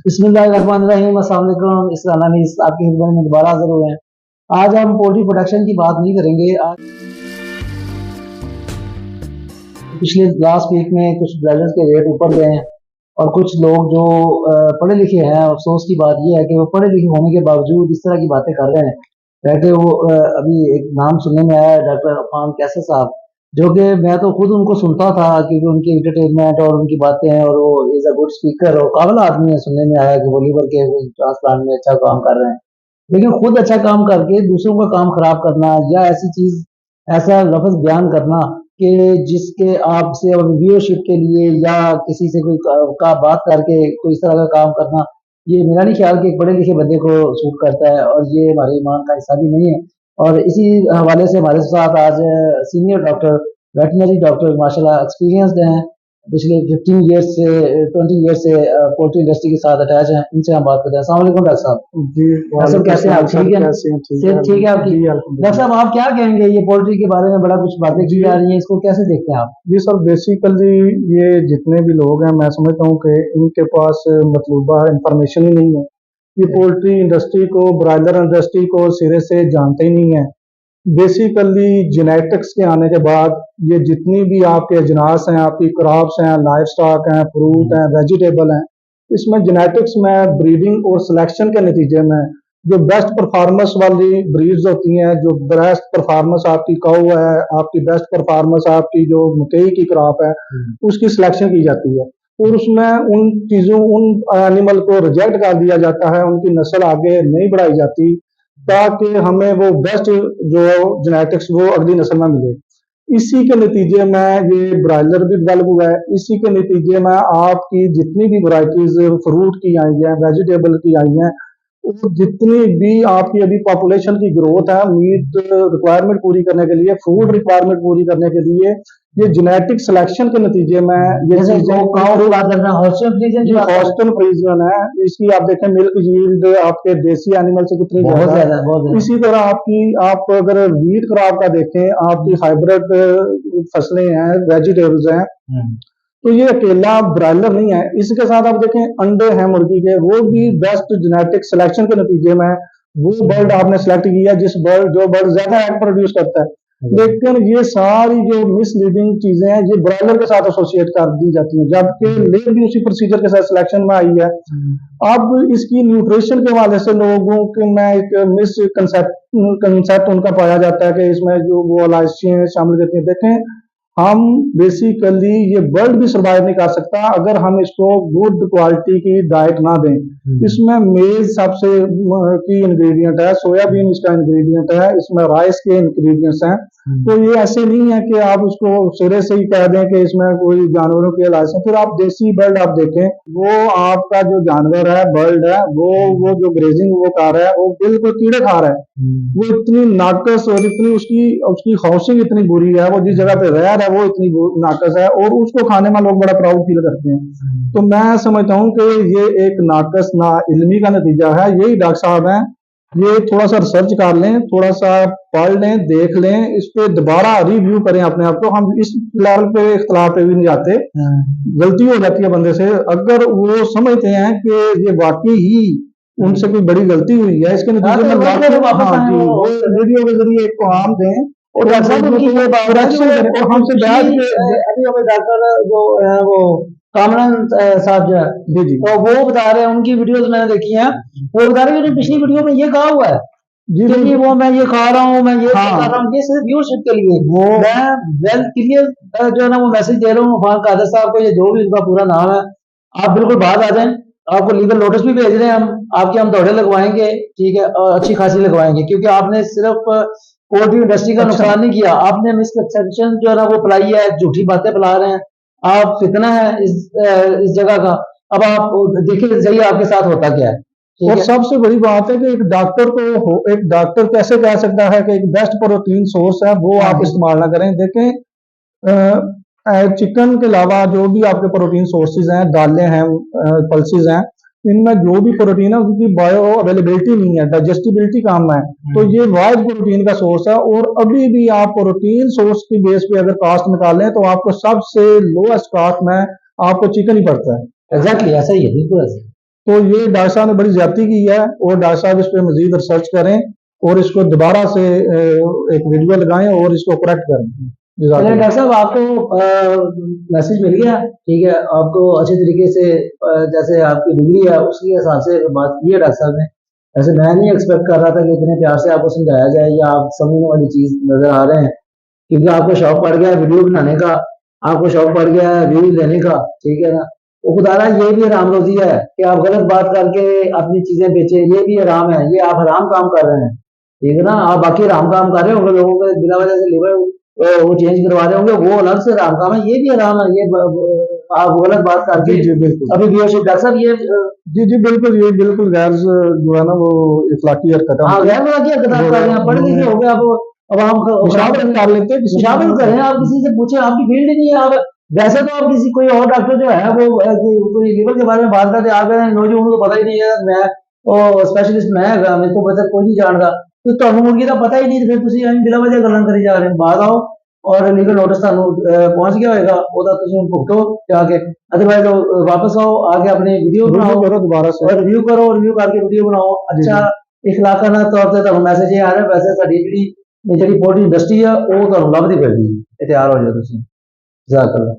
बिस्मिल्लाहिर्रहमानिर्रहीम, अस्सलाम वालेकुम। इस आपकी खिदमत में दोबारा हाजिर हुए हैं। आज हम पोल्ट्री प्रोडक्शन की बात नहीं करेंगे। आज पिछले लास्ट वीक में कुछ ब्रायलर्स के रेट ऊपर गए हैं और कुछ लोग जो पढ़े लिखे हैं, अफसोस की बात यह है कि वो पढ़े लिखे होने के बावजूद इस तरह की बातें कर रहे हैं। वैसे वो अभी एक नाम सुनने में आया है, डॉक्टर अफान कैसर साहब, जो कि मैं तो खुद उनको सुनता था क्योंकि उनकी एंटरटेनमेंट और उनकी बातें हैं, और वो इज अ गुड स्पीकर और काबिल आदमी है। सुनने में आया कि वो लीवर के ट्रांसप्लांट में अच्छा काम कर रहे हैं, लेकिन खुद अच्छा काम करके दूसरों का काम खराब करना या ऐसी चीज, ऐसा लफ्ज बयान करना कि जिसके आपसे व्यूअरशिप के लिए या किसी से कोई का बात करके कोई इस तरह का काम करना, ये मेरा नहीं ख्याल कि एक पढ़े लिखे बंदे को सूट करता है, और ये हमारे ईमान का हिस्सा भी नहीं है। और इसी हवाले से हमारे साथ आज सीनियर डॉक्टर, वेटनरी डॉक्टर, माशाल्लाह एक्सपीरियंस्ड हैं, पिछले 15 ईयर्स से 20 ईयर्स से पोल्ट्री इंडस्ट्री के साथ अटैच हैं। इनसे हम बात करते हैं। अस्सलाम वालेकुम डॉक्टर साहब। जी, डॉक्टर साहब कैसे हैं आप? ठीक है? कैसे हैं? ठीक सेहत है, ठीक है आपकी? जी डॉक्टर अल्हम्दुलिल्लाह। साहब आप क्या कहेंगे ये पोल्ट्री के बारे में? बड़ा कुछ बातें की जा रही हैं, इसको कैसे देखते हैं आप? जी सर, बेसिकली ये जितने भी लोग हैं, मैं समझता हूँ कि इनके पास मतलूबा इंफॉर्मेशन ही नहीं है। ये पोल्ट्री इंडस्ट्री को, ब्रायलर इंडस्ट्री को सिरे से जानते ही नहीं है। बेसिकली जेनेटिक्स के आने के बाद ये जितनी भी आपके अजनास हैं, आपकी क्रॉप्स हैं, लाइफ स्टॉक हैं, फ्रूट हैं, वेजिटेबल हैं, इसमें जेनेटिक्स में ब्रीडिंग और सिलेक्शन के नतीजे में जो बेस्ट परफॉर्मेंस वाली ब्रीड्स होती हैं, जो बेस्ट परफॉर्मेंस आपकी काऊ है, आपकी बेस्ट परफॉर्मेंस आपकी जो मकई की क्रॉप है, उसकी सिलेक्शन की जाती है। और उसमें उन चीज़ों, उन एनिमल को रिजेक्ट कर दिया जाता है, उनकी नस्ल आगे नहीं बढ़ाई जाती ताकि हमें वो बेस्ट जो जेनेटिक्स वो अगली नस्ल में मिले। इसी के नतीजे में ये ब्रायलर भी डेवलप हुआ है। इसी के नतीजे में आपकी जितनी भी वैरायटीज फ्रूट की आई हैं, वेजिटेबल की आई हैं, और जितनी भी आपकी अभी पॉपुलेशन की ग्रोथ है, मीट रिक्वायरमेंट पूरी करने के लिए, फूड रिक्वायरमेंट पूरी करने के लिए, ये जेनेटिक सिलेक्शन के नतीजे में ये जैसे चीजें काऊ की बात करना, हॉस्टन फ्रीजन की बात करना, हॉस्टन फ्रीजन है। इसकी आप देखें मिल्क यील्ड आपके देसी एनिमल से कितनी बहुत ज्यादा ज्यादा, है। बहुत ज्यादा। इसी तरह आपकी, आप अगर वीट क्रॉप का देखें, आपकी हाइब्रिड फसलें हैं, वेजिटेबल्स हैं, तो ये अकेला ब्रायलर नहीं है। इसके साथ आप देखें अंडे हैं मुर्गी के, वो भी बेस्ट जेनेटिक सिलेक्शन के नतीजे में वो बर्ड आपने सेलेक्ट किया जो बर्ड ज्यादा एग प्रोड्यूस करता है। लेकिन ये सारी जो मिसलीडिंग चीजें हैं, ये ब्रायलर के साथ एसोसिएट कर दी जाती हैं, जबकि लेग भी उसी प्रोसीजर के साथ सिलेक्शन में आई है। अब इसकी न्यूट्रिशन के हवाले से लोगों के में एक मिस कंसेप्ट उनका पाया जाता है कि इसमें जो वो अलाइशियां शामिल करती हैं। देखें, हम बेसिकली ये बर्ड भी सर्वाइव नहीं कर सकता अगर हम इसको गुड क्वालिटी की डाइट ना दें। इसमें मेज सबसे की इंग्रेडिएंट है, सोयाबीन इसका इंग्रेडिएंट है, इसमें राइस के इंग्रेडिएंट्स हैं। तो ये ऐसे नहीं है कि आप उसको सिरे से ही कह दें कि इसमें कोई जानवरों की इलाज है। फिर आप देसी बर्ड आप देखें, वो आपका जो जानवर है, बर्ड है, वो जो ग्रेजिंग वो कर रहा है, वो बिल्कुल कीड़े खा रहा है। वो इतनी नाकस और इतनी उसकी उसकी हाउसिंग इतनी बुरी है, वो जिस जगह पे रह रहा है वो इतनी नाकस है, और उसको खाने में लोग बड़ा प्राउड फील करते हैं। तो मैं समझता हूँ कि ये एक नाकस ना इल्मी का नतीजा है। यही डॉक्टर साहब हैं, ये थोड़ा सा रिसर्च कर लें, थोड़ा सा पढ़ लें, देख लें, इस पे दोबारा रिव्यू करें अपने आप को। हम इस लेवल पे इख्तलाफ पे भी नहीं जाते, गलती हो जाती है बंदे से। अगर वो समझते हैं कि ये वाकई ही उनसे कोई बड़ी गलती हुई है, इसके नतीजे में वो वीडियो के जरिए एक को आम दें और हमसे बैठ के अभी हमें डॉक्टर जो है वो कामरान साहब जो है, जी जी, तो वो बता रहे हैं, उनकी वीडियोस मैंने देखी हैं, वो बता रहे हैं कि पिछली वीडियो में ये कहा हुआ है जी कि जी, वो मैं ये खा रहा हूँ, मैं ये कर रहा हूँ, ये सिर्फ व्यूअरशिप के लिए। वो मैं वेल क्लियर जो है ना वो मैसेज दे रहा हूँ अफान कादर साहब को, ये जो भी उनका पूरा नाम है, आप बिल्कुल बाहर आ जाएं। आपको लीगल नोटिस भी भेज रहे हैं हम, आपके हम दौड़े लगवाएंगे, ठीक है, और अच्छी खासी लगवाएंगे, क्योंकि आपने सिर्फ पोल्ट्री इंडस्ट्री का नुकसान नहीं किया, आपने मिसकंसेप्शन जो है ना वो फैलाई है, झूठी बातें फैला रहे हैं, आप फितना है इस जगह का। अब आप देखिए जाइए आपके साथ होता क्या है, ठीक और है? सबसे बड़ी बात है कि एक डॉक्टर कैसे कह सकता है कि एक बेस्ट प्रोटीन सोर्स है वो आप इस्तेमाल ना करें। देखें, चिकन के अलावा जो भी आपके प्रोटीन सोर्सेज हैं, दालें हैं, पल्सेज हैं, इनमें जो भी प्रोटीन है उनकी बायो अवेलेबिलिटी नहीं है, डाइजेस्टिबिलिटी कम है। तो ये वाइड प्रोटीन का सोर्स है, और अभी भी आप प्रोटीन सोर्स की बेस पे अगर कास्ट निकालें तो आपको सबसे लोएस्ट कास्ट में आपको चिकन ही पड़ता है। एग्जैक्टली ऐसा ही है, बिल्कुल ऐसा। तो ये डॉक्टर साहब ने बड़ी ज्यादती की है और डॉक्टर साहब इस पर मजीद रिसर्च करें और इसको दोबारा से एक वीडियो लगाएं और इसको करेक्ट करें। चलिए जज़ाकल्लाह। डॉक्टर साहब, आपको मैसेज मिल गया, ठीक है। आपको अच्छे तरीके से जैसे आपकी डिग्री है उसके हिसाब से बात की है डॉक्टर साहब ने। वैसे मैं नहीं एक्सपेक्ट कर रहा था कि इतने प्यार से आपको समझाया जाए या आप समझने वाली चीज नजर आ रहे हैं, क्योंकि आपको शौक पड़ गया है वीडियो बनाने का, आपको शौक पड़ गया है व्यू लेने का, ठीक है ना। वो खुदारा ये भी हराम रोजी है कि आप गलत बात करके अपनी चीजें बेचे, ये भी हराम है, ये आप हराम काम कर रहे हैं, ठीक है ना। आप बाकी हराम काम कर रहे होंगे, लोगों के बिना वजह से लिवर वो चेंज करवा रहे होंगे, वो अलग से हराम काम है, ये भी हराम है। ये आप गलत बात करके जी जी बिल्कुल। अभी व्यूअरशिप डॉक्टर साहब ये जी जी बिल्कुल, ये बिल्कुल गैर जो है ना वो इखलाकी हरकत है हाँ उनकी। गैर मुलाकी हरकत आप कर रहे हैं, पढ़े लिखे हो गए आप, अब आप मुशावरत कर लेते हैं किसी मुशावरत करें, आप किसी से पूछें, आपकी फील्ड ही नहीं है। आप वैसे तो आप किसी कोई और डॉक्टर जो है वो कोई लीवर के बारे में बात करते, आप नौजवान उनको पता ही नहीं है, मैं वो स्पेशलिस्ट मैं है, मेरे को पता कोई नहीं जानता, तो ਤੁਹਾਨੂੰ मुर्गी का पता ही नहीं, फिर ਤੁਸੀਂ ਐਵੇਂ बिला वजह गल्लां करी जा रहे हैं। बाहर आओ और लीगल नोटिस ਤੁਹਾਨੂੰ पहुंच गया होएगा, ਉਹਦਾ ਤੁਸੀਂ ਭੁਗਤੋ जाके, अदरवाइज वापस आओ आके अपनी वीडियो रिव्यू बनाओ करो दोबारा से। और रिव्यू करो, रिव्यू करके वीडियो बनाओ। जी अच्छा जी इखलाकाना तौर ਤੇ ਤੁਹਾਨੂੰ ਮੈਸੇਜ ਇਹ ਆ ਰਿਹਾ, ਵੈਸੇ ਸਾਡੀ ਜਿਹੜੀ ਪੋਲਟਰੀ ਇੰਡਸਟਰੀ ਆ ਉਹ ਤੁਹਾਨੂੰ ਲੱਭਦੀ ਫਿਰਦੀ ਹੈ, ਇਹ ਤਿਆਰ ਹੋ ਜਾਓ ਤੁਸੀਂ। ਜਜ਼ਾਕੱਲਾ।